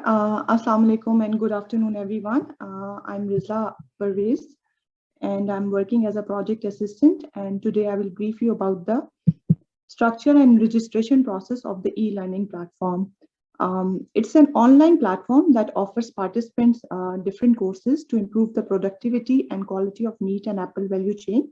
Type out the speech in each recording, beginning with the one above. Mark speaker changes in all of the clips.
Speaker 1: Assalamu alaikum and good afternoon, everyone. I'm Rizla Parvez, and I'm working as a project assistant. And today I will brief you about the structure and registration process of the e-learning platform. It's an online platform that offers participants different courses to improve the productivity and quality of meat and apple value chain.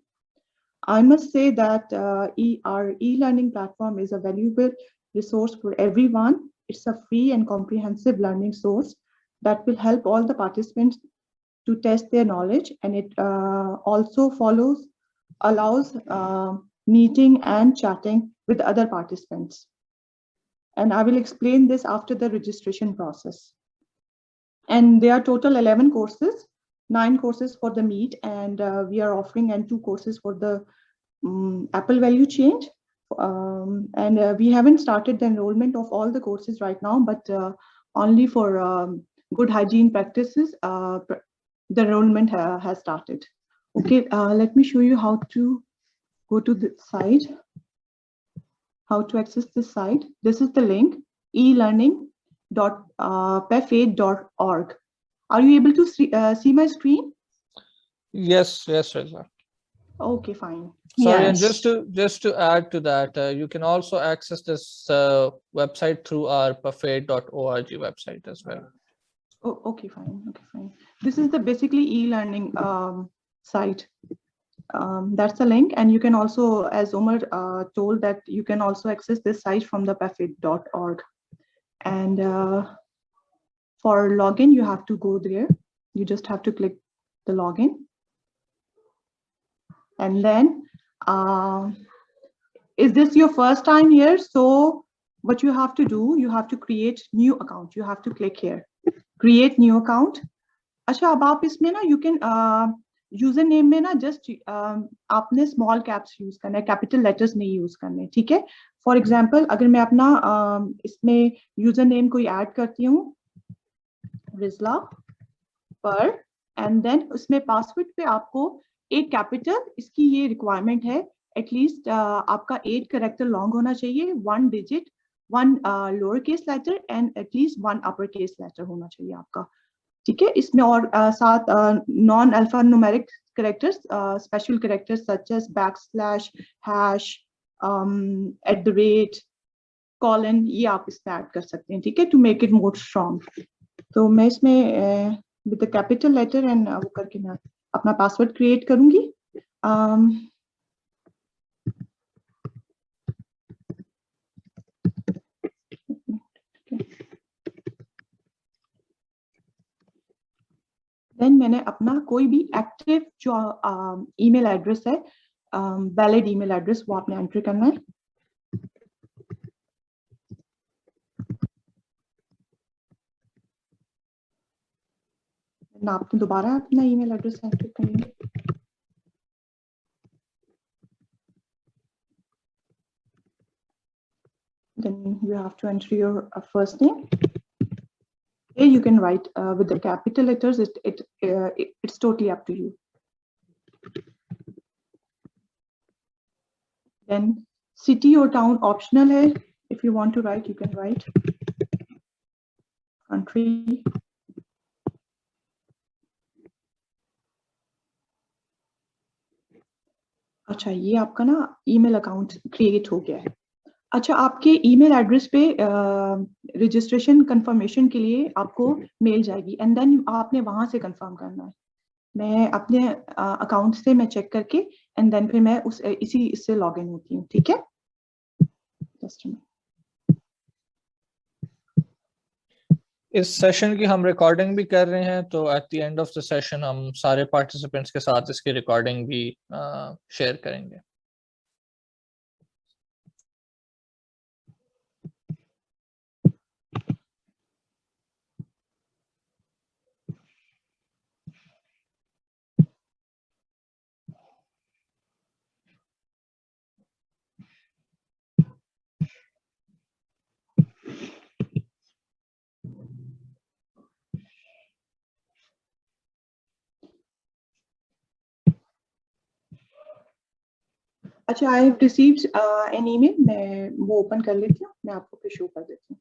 Speaker 1: I must say that our e-learning platform is a valuable resource for everyone. It's a free and comprehensive learning source that will help all the participants to test their knowledge, and it also allows meeting and chatting with other participants. And I will explain this after the registration process. And there are total 11 courses, 9 courses for the meat, and we are offering 2 courses for the apple value chain. We haven't started the enrollment of all the courses right now, but only for good hygiene practices, the enrollment has started. Okay, let me show you how to go to the site, how to access this site. This is the link, elearning.pfaid.org. Are you able to see my screen?
Speaker 2: Yes, Reza.
Speaker 1: Okay, fine.
Speaker 2: Sorry,
Speaker 1: Yes.
Speaker 2: and just to add to that, you can also access this website through our pfaid.org website as well.
Speaker 1: Oh, okay, fine. Okay, fine. This is the basically e-learning site. That's the link, and you can also, as Omar told, that you can also access this site from the pfaid.org. And for login, you have to go there. You just have to click the login, and then is this your first time here? So what you have to do, you have to create new account. You have to click here, create new account. अच्छा, अब आप इसमें ना you can user name में ना just आपने small caps use करना है, कैपिटल लेटर्स नहीं यूज करने, ठीक है. फॉर एग्जांपल अगर मैं अपना इसमें यूजर नेम कोई ऐड करती हूँ रिजला पर, एंड देन उसमें पासवर्ड पे आपको एक कैपिटल, इसकी ये रिक्वायरमेंट है, एटलीस्ट आपका 8 कैरेक्टर लॉन्ग होना चाहिए, 1 digit, 1 lower case letter and at least 1 upper case letter होना चाहिए आपका, ठीक है. इसमें और साथ non alpha numeric characters, special characters such as backslash, hash, at the rate, colon, ये आप इसमें ऐड कर सकते हैं, ठीक है, to make it more strong. तो मैं इसमें with the capital letter and वो करके मैं अपना पासवर्ड क्रिएट करूंगी. देन मैंने अपना कोई भी एक्टिव जो ईमेल एड्रेस है, वैलिड ईमेल एड्रेस, वो आपने एंटर करना है. ना आपने दोबारा अपना ईमेल एड्रेस एंटर करना है. Then you have to enter your first name. Here you can write with the capital letters. It's totally up to you. Then city or town optional है. If you want to write, you can write. Country. अच्छा, ये आपका ना email account create हो गया है. अच्छा, आपके ईमेल एड्रेस पे रजिस्ट्रेशन कंफर्मेशन के लिए आपको मेल जाएगी, एंड देन आपने वहां से कंफर्म करना है. मैं अपने अकाउंट से मैं चेक करके एंड देन फिर मैं इसी इससे लॉग इन होती हूँ, ठीक है.
Speaker 2: इस सेशन की हम रिकॉर्डिंग भी कर रहे हैं, तो at the end of the session हम सारे पार्टिसिपेंट्स के साथ इसकी रिकॉर्डिंग भी शेयर करेंगे.
Speaker 1: अच्छा, I have received an email. मैं वो ओपन कर लेती हूँ, मैं आपको फिर शो कर देती हूँ.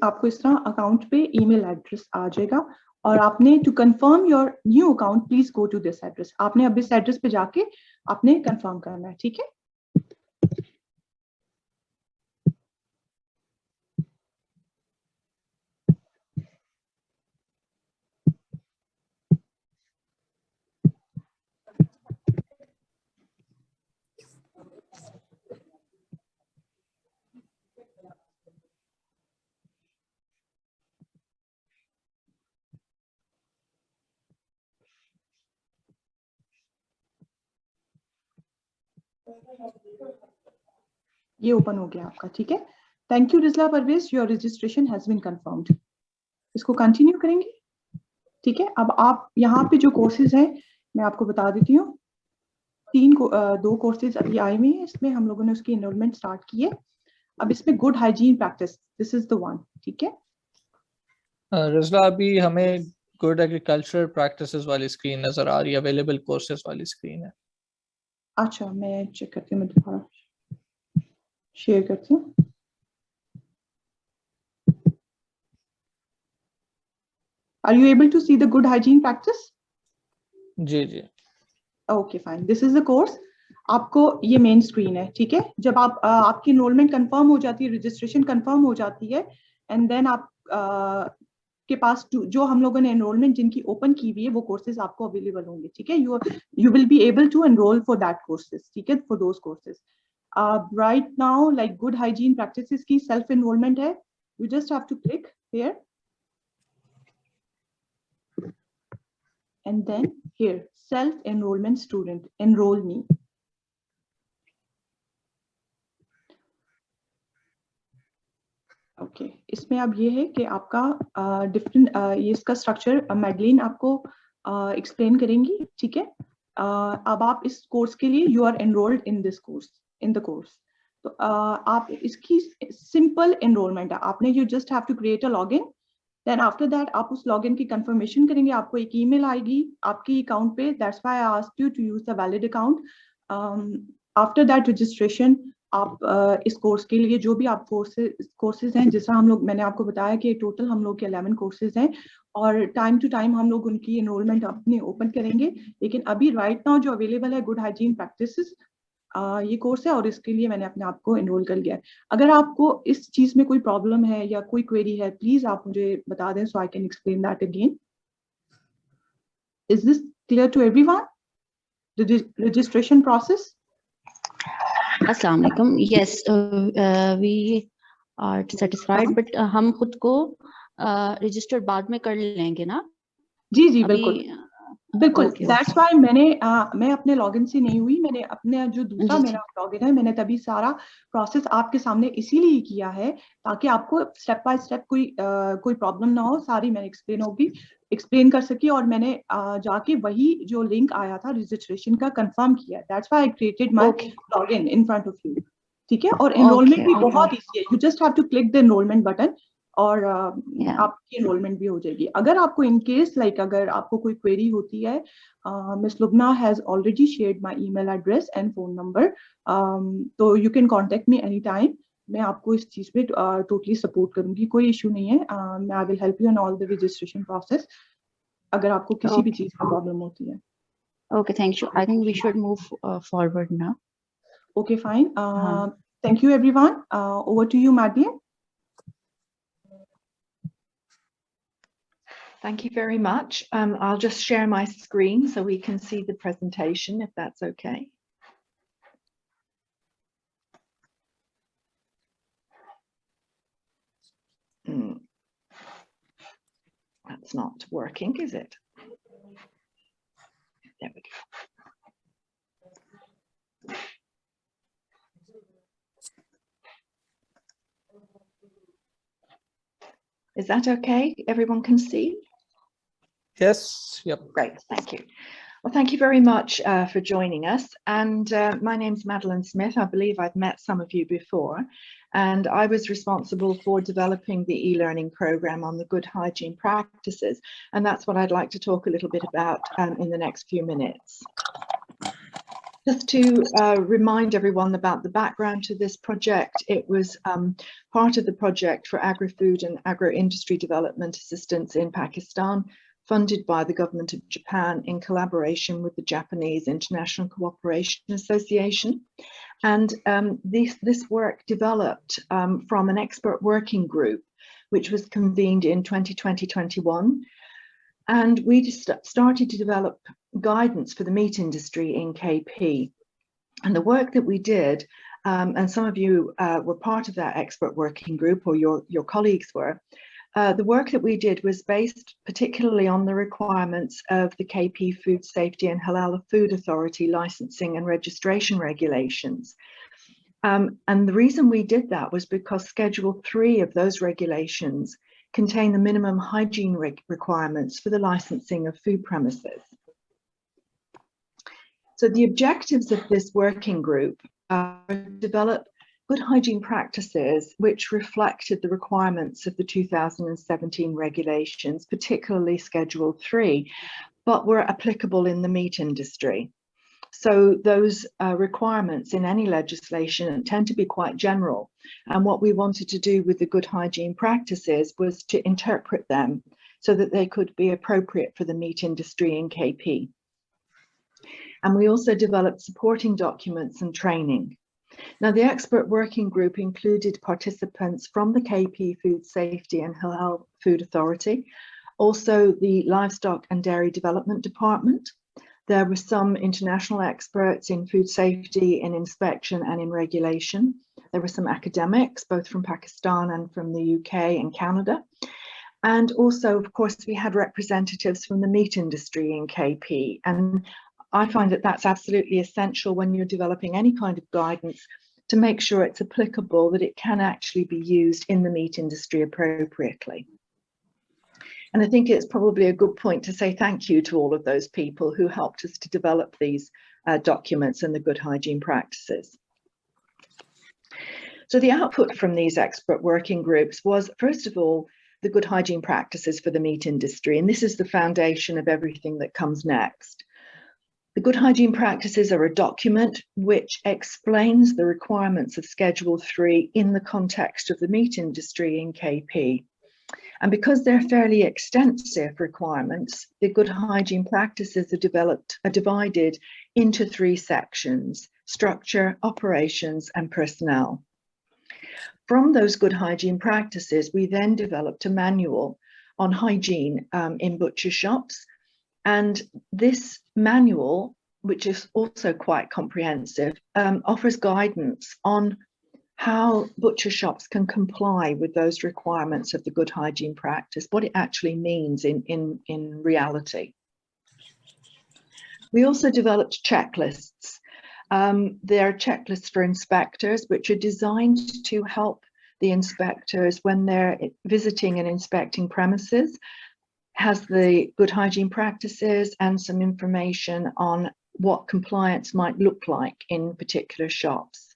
Speaker 1: आपको इस तरह अकाउंट पे ईमेल एड्रेस आ जाएगा और आपने to confirm your new account please go to this address. आपने अब इस एड्रेस पे जाके आपने कंफर्म करना है. ठीक है. ये ओपन हो गया आपका. ठीक है. Thank you Rizla Parvez, your registration has been confirmed. इसको कंटिन्यू करेंगे. ठीक है. अब आप यहाँ पे जो कोर्सेज हैं मैं आपको बता देती हूँ. 2 कोर्सेज अभी आए हुए हैं. इसमें हम लोगों ने उसकी एनरोलमेंट स्टार्ट की है. अब इसमें good hygiene practice, this is the one. ठीक है.
Speaker 2: रिजला, अभी हमें गुड एग्रीकल्चर प्रैक्टिसेस वाली स्क्रीन नजर आ रही है, अवेलेबल कोर्सेज वाली स्क्रीन है.
Speaker 1: अच्छा, मैं चेक करती हूँ, मैं दोबारा शेयर करती हूँ. Are you able to see the good hygiene practice?
Speaker 2: जी जी.
Speaker 1: Okay fine. This is the course. आपको ये मेन स्क्रीन है. ठीक है. जब आप आपकी एनरोलमेंट कंफर्म हो जाती है, रजिस्ट्रेशन कंफर्म हो जाती है, एंड देन आप के पास जो हम लोगों ने एनरोलमेंट जिनकी ओपन की हुई है वो कोर्सेज आपको अवेलेबल होंगे. ठीक है. You will be able to enroll for that courses. ठीक है. For those courses right now like good hygiene practices की सेल्फ एनरोलमेंट है. You just have to click here and then here self enrollment student, enroll me. ओके. इसमें अब ये है कि आपका डिफरेंट ये इसका स्ट्रक्चर मैडलिन आपको एक्सप्लेन करेंगी. ठीक है. अब आप इस कोर्स के लिए you are enrolled in this course, in the course. तो आप इसकी सिंपल एनरोलमेंट है. आपने you just have to create a login. Then after that आप उस लॉगिन की कंफर्मेशन करेंगे. आपको एक ईमेल आएगी आपकी अकाउंट पे. That's why I asked you to use the valid account. After that registration आप इस कोर्स के लिए जो भी आप कोर्सेज हैं, जैसा हम लोग, मैंने आपको बताया कि टोटल हम लोग के 11 कोर्सेज हैं और टाइम टू टाइम हम लोग उनकी एनरोलमेंट अपने ओपन करेंगे. लेकिन अभी राइट नाउ जो अवेलेबल है गुड हाइजीन प्रैक्टिसेस, ये कोर्स है और इसके लिए मैंने अपने आप को एनरोल कर लिया है. अगर आपको इस चीज में कोई प्रॉब्लम है या कोई क्वेरी है, प्लीज आप मुझे बता दें so I can explain that again. Is this clear to everyone, the registration process?
Speaker 3: अस्सलाम वालेकुम. Yes, we are satisfied, but हम खुद को रजिस्टर बाद में कर लेंगे ना?
Speaker 1: जी जी बिल्कुल बिल्कुल.
Speaker 3: Okay,
Speaker 1: that's
Speaker 3: okay.
Speaker 1: व्हाई मैं अपने लॉगिन से नहीं हुई. मैंने अपने जो दूसरा
Speaker 3: जी,
Speaker 1: मेरा लॉगिन है, मैंने तभी सारा प्रोसेस आपके सामने इसीलिए किया है ताकि आपको स्टेप बाय स्टेप कोई प्रॉब्लम ना हो. सारी मैंने एक्सप्लेन कर सकी और मैंने जाके वही जो लिंक आया था रजिस्ट्रेशन का कंफर्म किया. That's why I created my login in front of you. ठीक है. और एनरोलमेंट भी बहुत इजी है. You just have to click the enrollment button और आपकी एनरोलमेंट भी हो जाएगी. अगर आपको इन केस लाइक अगर आपको कोई क्वेरी होती है, miss Lubna has already shared my email address and phone number, तो you can contact me any time. मैं आपको इस चीज पे टोटली सपोर्ट करूंगी. कोई इशू नहीं है. I will help you in all the registration process अगर आपको किसी भी चीज का प्रॉब्लम होती है.
Speaker 3: Okay, thank you. I think we should move forward now.
Speaker 1: Okay, fine. Thank you everyone. Over to you, Madeline.
Speaker 4: Thank you very much. I'll just share my screen so we can see the presentation, if that's okay. That's not working, is it? There we go. Is that okay? Everyone can see?
Speaker 2: Yes. Yep.
Speaker 4: Great, thank you. Well, thank you very much for joining us. And my name's Madeline Smith. I believe I've met some of you before. And I was responsible for developing the e-learning program on the good hygiene practices. And that's what I'd like to talk a little bit about in the next few minutes. Just to remind everyone about the background to this project, it was part of the project for agri-food and agro-industry development assistance in Pakistan, funded by the government of Japan in collaboration with the Japanese International Cooperation Association. And this work developed from an expert working group, which was convened in 2020-21. And we just started to develop guidance for the meat industry in KP. And the work that we did, and some of you were part of that expert working group, or your colleagues were, the work that we did was based particularly on the requirements of the KP Food Safety and Halal Food Authority licensing and registration regulations. And the reason we did that was because Schedule 3 of those regulations contain the minimum hygiene requirements for the licensing of food premises. So the objectives of this working group are to develop good hygiene practices which reflected the requirements of the 2017 regulations, particularly Schedule 3, but were applicable in the meat industry. So those requirements in any legislation tend to be quite general. And what we wanted to do with the good hygiene practices was to interpret them so that they could be appropriate for the meat industry in KP. And we also developed supporting documents and training. Now, the expert working group included participants from the KP Food Safety and Halal Food Authority, also the Livestock and Dairy Development Department. There were some international experts in food safety, in inspection and in regulation. There were some academics, both from Pakistan and from the UK and Canada. And also, of course, we had representatives from the meat industry in KP. And I find that that's absolutely essential when you're developing any kind of guidance to make sure it's applicable, that it can actually be used in the meat industry appropriately. And I think it's probably a good point to say thank you to all of those people who helped us to develop these documents and the good hygiene practices. So the output from these expert working groups was, first of all, the good hygiene practices for the meat industry. And this is the foundation of everything that comes next. The good hygiene practices are a document which explains the requirements of Schedule 3 in the context of the meat industry in KP. And because they're fairly extensive requirements, the good hygiene practices are divided into 3 sections: structure, operations, and personnel. From those good hygiene practices, we then developed a manual on hygiene in butcher shops. And this manual, which is also quite comprehensive, offers guidance on how butcher shops can comply with those requirements of the good hygiene practice, what it actually means in reality. We also developed checklists. There are checklists for inspectors, which are designed to help the inspectors when they're visiting and inspecting premises, has the good hygiene practices and some information on what compliance might look like in particular shops.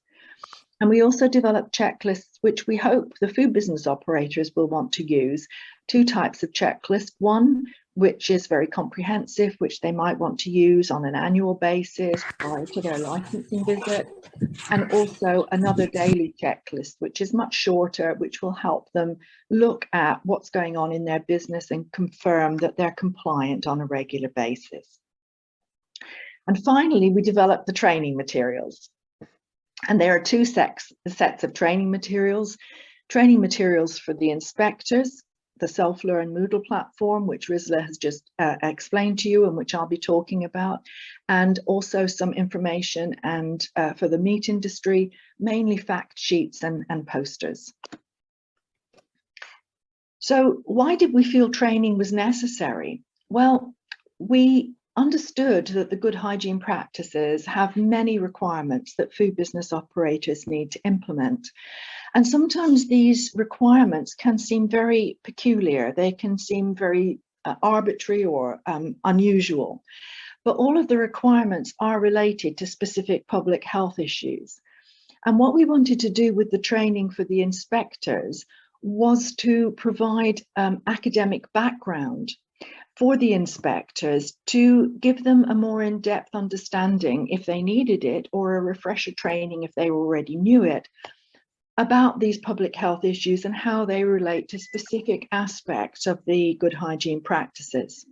Speaker 4: And we also developed checklists, which we hope the food business operators will want to use. 2 types of checklists. One, which is very comprehensive, which they might want to use on an annual basis prior to their licensing visit. And also another daily checklist, which is much shorter, which will help them look at what's going on in their business and confirm that they're compliant on a regular basis. And finally, we developed the training materials. And there are 2 sets of training materials for the inspectors, the Self-Learn Moodle platform, which Rizla has just explained to you and which I'll be talking about, and also some information and for the meat industry, mainly fact sheets and posters. So why did we feel training was necessary? Well, we understood that the good hygiene practices have many requirements that food business operators need to implement. And sometimes these requirements can seem very peculiar. They can seem very arbitrary or unusual. But all of the requirements are related to specific public health issues. And what we wanted to do with the training for the inspectors was to provide academic background for the inspectors to give them a more in-depth understanding if they needed it, or a refresher training if they already knew it, about these public health issues and how they relate to specific aspects of the good hygiene practices.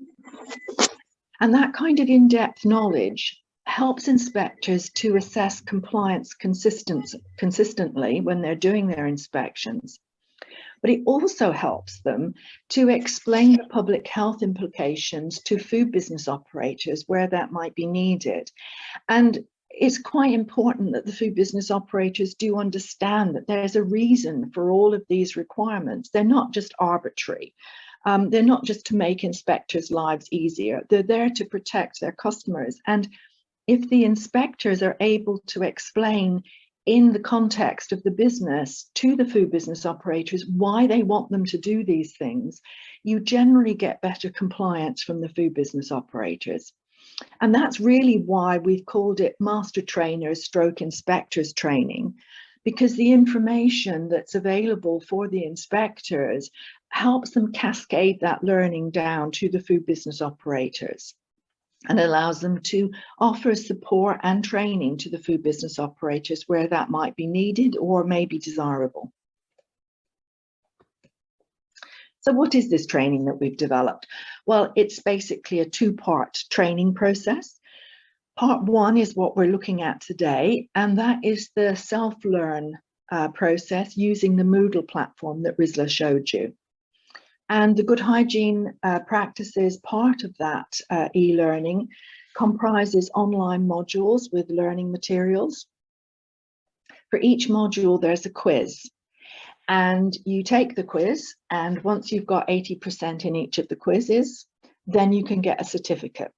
Speaker 4: And that kind of in-depth knowledge helps inspectors to assess compliance consistently when they're doing their inspections. But it also helps them to explain the public health implications to food business operators where that might be needed. And it's quite important that the food business operators do understand that there's a reason for all of these requirements. They're not just arbitrary. They're not just to make inspectors' lives easier. They're there to protect their customers. And if the inspectors are able to explain in the context of the business to the food business operators why they want them to do these things, you generally get better compliance from the food business operators. And that's really why we've called it master trainers / inspectors training, because the information that's available for the inspectors helps them cascade that learning down to the food business operators, and allows them to offer support and training to the food business operators where that might be needed or may be desirable. So what is this training that we've developed? Well, it's basically a two-part training process. Part one is what we're looking at today, and that is the self-learn process using the Moodle platform that Rizla showed you. And the good hygiene practices part of that e-learning comprises online modules with learning materials. For each module, there's a quiz. And you take the quiz, and once you've got 80% in each of the quizzes, then you can get a certificate.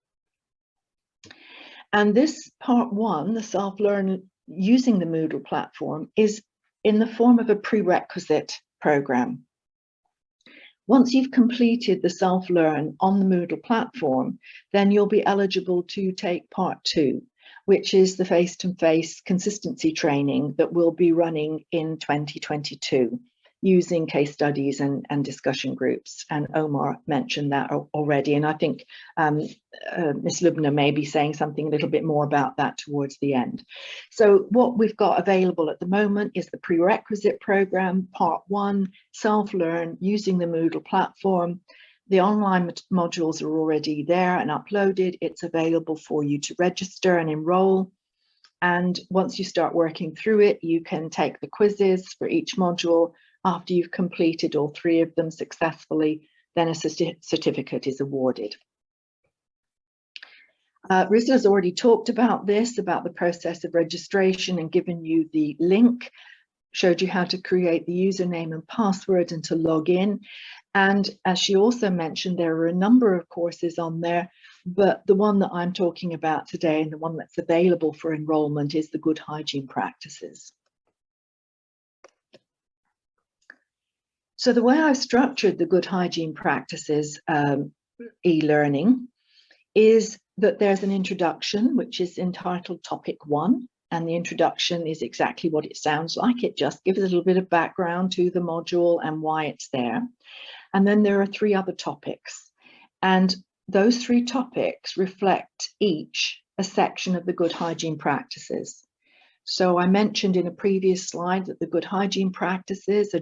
Speaker 4: And this part one, the self-learn using the Moodle platform, is in the form of a prerequisite program. Once you've completed the self-learn on the Moodle platform, then you'll be eligible to take part two, which is the face-to-face consistency training that we'll be running in 2022 using case studies and discussion groups. And Omar mentioned that already. And I think Ms. Lubna may be saying something a little bit more about that towards the end. So what we've got available at the moment is the prerequisite program, part one, self-learn using the Moodle platform. The online modules are already there and uploaded. It's available for you to register and enroll. And once you start working through it, you can take the quizzes for each module. After you've completed all three of them successfully, then a certificate is awarded. Rizla has already talked about this, about the process of registration, and given you the link, showed you how to create the username and password and to log in. And as she also mentioned, there are a number of courses on there, but the one that I'm talking about today and the one that's available for enrollment is the good hygiene practices. So the way I've structured the good hygiene practices e-learning is that there's an introduction, which is entitled Topic 1. And the introduction is exactly what it sounds like. It just gives a little bit of background to the module and why it's there. And then there are 3 other topics. And those 3 topics reflect each a section of the good hygiene practices. So I mentioned in a previous slide that the good hygiene practices are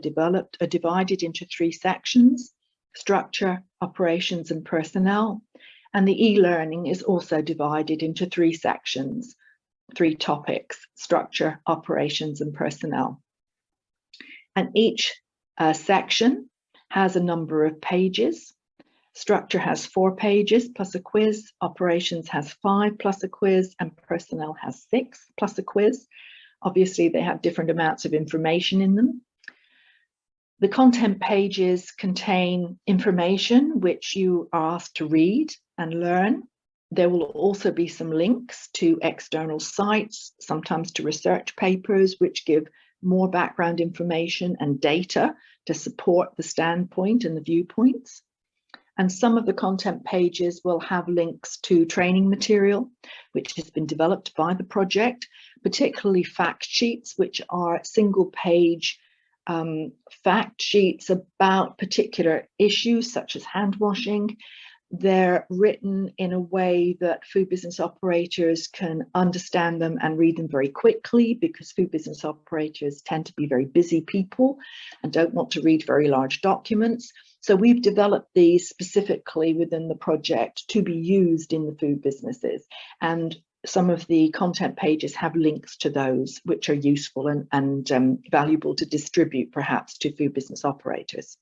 Speaker 4: divided into 3 sections: structure, operations, and personnel. And the e-learning is also divided into 3 sections, 3 topics: structure, operations, and personnel. And each section has a number of pages. Structure has 4 pages plus a quiz, operations has 5 plus a quiz, and personnel has 6 plus a quiz. Obviously, they have different amounts of information in them. The content pages contain information which you are asked to read and learn. There will also be some links to external sites, sometimes to research papers, which give more background information and data to support the standpoint and the viewpoints. And some of the content pages will have links to training material, which has been developed by the project, particularly fact sheets, which are single-page fact sheets about particular issues such as hand washing. They're written in a way that food business operators can understand them and read them very quickly, because food business operators tend to be very busy people and don't want to read very large documents. So we've developed these specifically within the project to be used in the food businesses. And some of the content pages have links to those, which are useful and valuable to distribute perhaps to food business operators.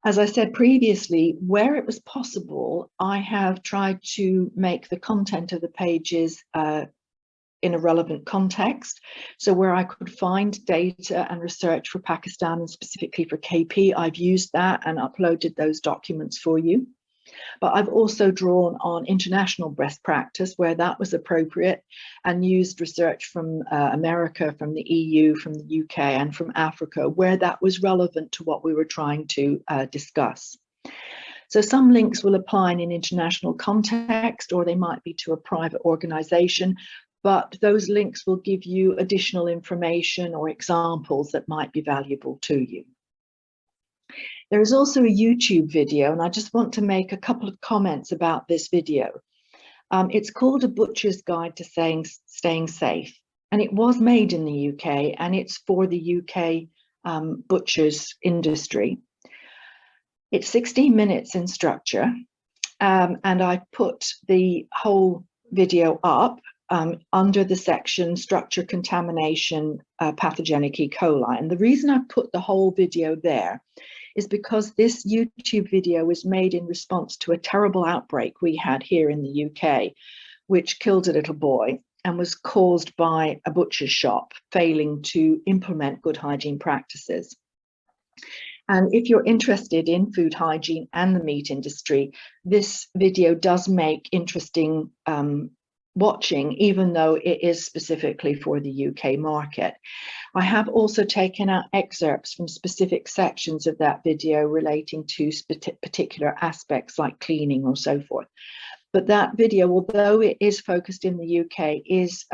Speaker 4: As I said previously, where it was possible, I have tried to make the content of the pages in a relevant context. So where I could find data and research for Pakistan and specifically for KP, I've used that and uploaded those documents for you. But I've also drawn on international best practice where that was appropriate, and used research from America, from the EU, from the UK, and from Africa where that was relevant to what we were trying to discuss. So some links will apply in an international context, or they might be to a private organization, but those links will give you additional information or examples that might be valuable to you. There is also a YouTube video, and I just want to make a couple of comments about this video. It's called A Butcher's Guide to Staying Safe, and it was made in the UK, and it's for the UK butchers industry. It's 16 minutes in structure, and I put the whole video up under the section Structure Contamination Pathogenic E. coli. And the reason I put the whole video there is because this YouTube video was made in response to a terrible outbreak we had here in the UK, which killed a little boy and was caused by a butcher's shop failing to implement good hygiene practices. And if you're interested in food hygiene and the meat industry, this video does make interesting watching, even though it is specifically for the UK market. I have also taken out excerpts from specific sections of that video relating to particular aspects like cleaning or so forth. But that video, although it is focused in the UK, is,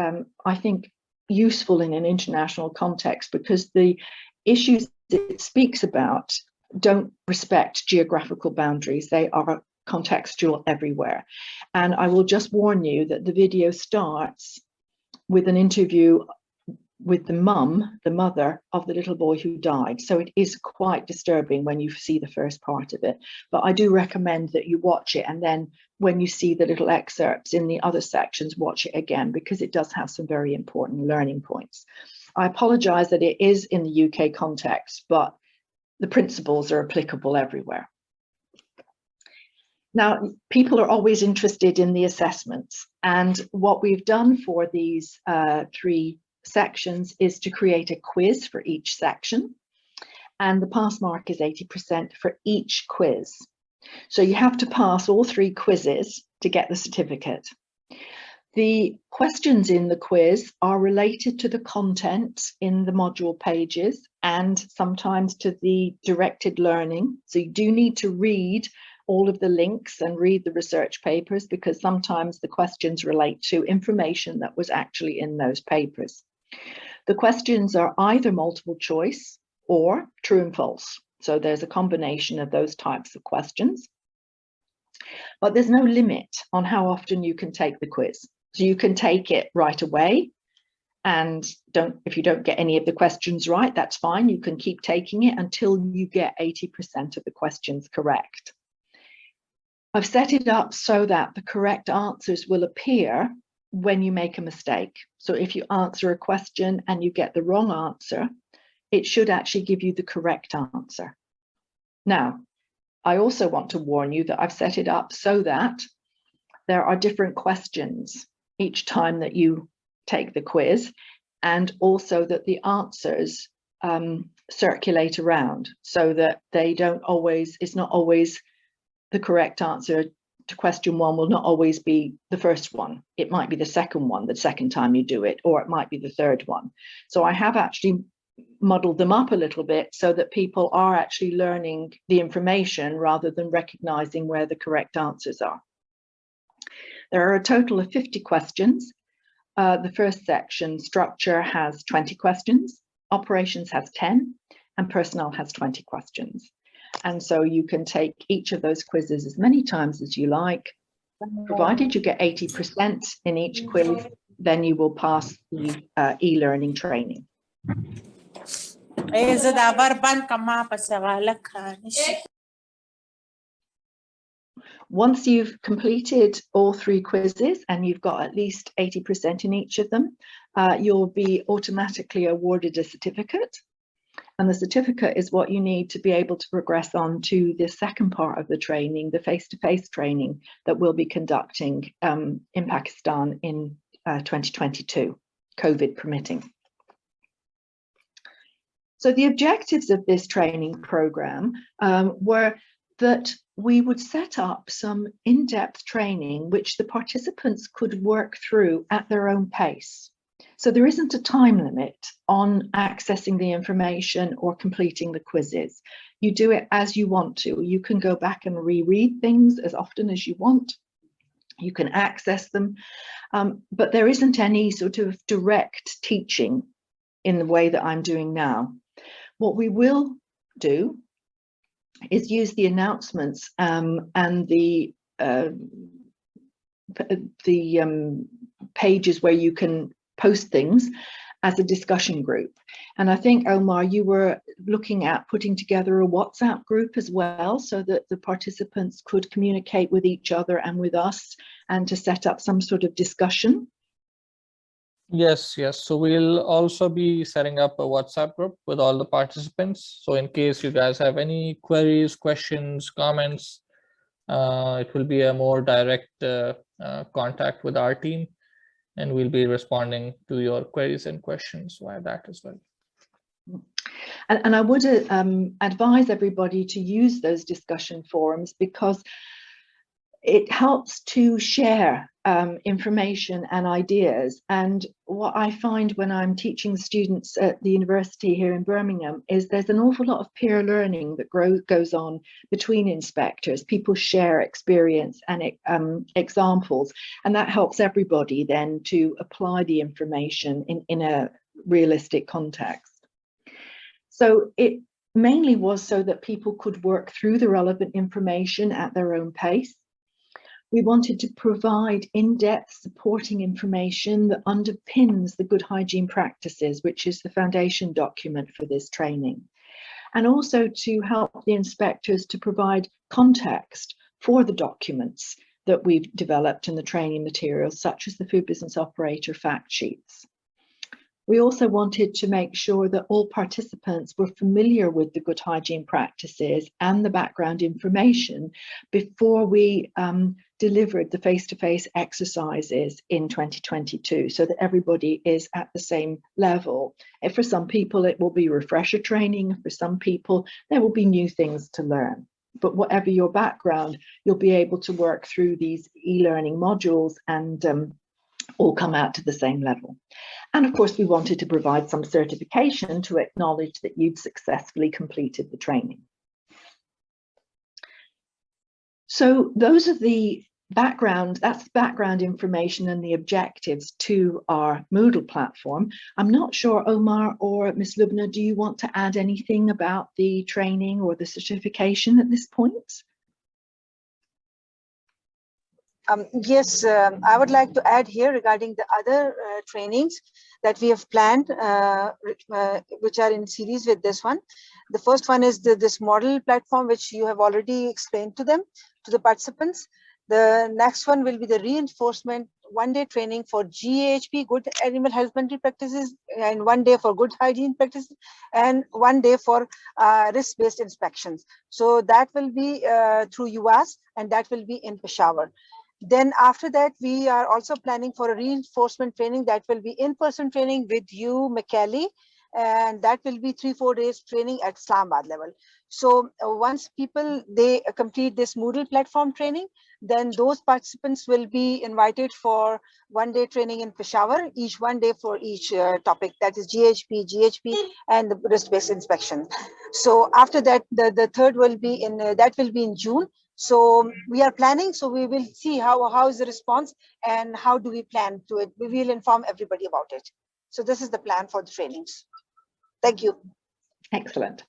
Speaker 4: I think, useful in an international context, because the issues it speaks about don't respect geographical boundaries. They are contextual everywhere. And I will just warn you that the video starts with an interview with the mum, the mother of the little boy who died. So it is quite disturbing when you see the first part of it. But I do recommend that you watch it, and then when you see the little excerpts in the other sections, watch it again, because it does have some very important learning points. I apologize that it is in the UK context, but the principles are applicable everywhere. Now, people are always interested in the assessments, and what we've done for these 3 sections is to create a quiz for each section, and the pass mark is 80% for each quiz. So you have to pass all 3 quizzes to get the certificate. The questions in the quiz are related to the content in the module pages and sometimes to the directed learning. So you do need to read all of the links and read the research papers, because sometimes the questions relate to information that was actually in those papers. The questions are either multiple choice or true and false. So there's a combination of those types of questions. But there's no limit on how often you can take the quiz. So you can take it right away, and if you don't get any of the questions right, that's fine. You can keep taking it until you get 80% of the questions correct. I've set it up so that the correct answers will appear when you make a mistake. So if you answer a question and you get the wrong answer, it should actually give you the correct answer. Now, I also want to warn you that I've set it up so that there are different questions each time that you take the quiz, and also that the answers circulate around, so that they don't always, it's not always the correct answer to question 1 will not always be the first one. It might be the second one, the second time you do it, or it might be the third one. So I have actually muddled them up a little bit so that people are actually learning the information rather than recognizing where the correct answers are. There are a total of 50 questions. The first section, structure, has 20 questions, operations has 10, and personnel has 20 questions. And so you can take each of those quizzes as many times as you like. Provided you get 80% in each quiz, then you will pass the e-learning training. Once you've completed all 3 quizzes and you've got at least 80% in each of them, you'll be automatically awarded a certificate. And the certificate is what you need to be able to progress on to the second part of the training, the face-to-face training that we'll be conducting in Pakistan in 2022, COVID permitting. So the objectives of this training program were that we would set up some in-depth training which the participants could work through at their own pace. So there isn't a time limit on accessing the information or completing the quizzes. You do it as you want to. You can go back and reread things as often as you want. You can access them, but there isn't any sort of direct teaching in the way that I'm doing now. What we will do is use the announcements and the pages where you can post things as a discussion group. And I think, Omar, you were looking at putting together a WhatsApp group as well, so that the participants could communicate with each other and with us, and to set up some sort of discussion.
Speaker 2: Yes. So we'll also be setting up a WhatsApp group with all the participants. So in case you guys have any queries, questions, comments, it will be a more direct contact with our team, and we'll be responding to your queries and questions via that as well.
Speaker 4: And I would advise everybody to use those discussion forums, because it helps to share information and ideas. And what I find when I'm teaching students at the university here in Birmingham is there's an awful lot of peer learning that goes on between inspectors. People share experience and examples, and that helps everybody then to apply the information in a realistic context. So it mainly was so that people could work through the relevant information at their own pace. We wanted to provide in-depth supporting information that underpins the good hygiene practices, which is the foundation document for this training. And also to help the inspectors to provide context for the documents that we've developed in the training materials, such as the food business operator fact sheets. We also wanted to make sure that all participants were familiar with the good hygiene practices and the background information before we delivered the face-to-face exercises in 2022, so that everybody is at the same level. And for some people, it will be refresher training. For some people, there will be new things to learn. But whatever your background, you'll be able to work through these e-learning modules and all come out to the same level. And of course, we wanted to provide some certification to acknowledge that you'd successfully completed the training. So those are the background, that's background information and the objectives to our Moodle platform. I'm not sure, Omar or Ms. Lubna, do you want to add anything about the training or the certification at this point?
Speaker 5: Yes, I would like to add here regarding the other trainings that we have planned, which are in series with this one. The first one is this model platform, which you have already explained to them, to the participants. The next one will be the reinforcement one-day training for GHP, good animal husbandry practices, and 1 day for good hygiene practices, and 1 day for risk-based inspections. So that will be through UAS, and that will be in Peshawar. Then after that, we are also planning for a reinforcement training that will be in-person training with you, McKelly, and that will be 3-4 days training at Islamabad level. So once people, they complete this Moodle platform training, then those participants will be invited for 1 day training in Peshawar, each 1 day for each topic, that is GHP, and the risk-based inspection. So after that, the third will be in, that will be in June. So we are planning, so we will see how is the response and how do we plan to it. We will inform everybody about it. So this is the plan for the trainings. Thank you.
Speaker 4: Excellent.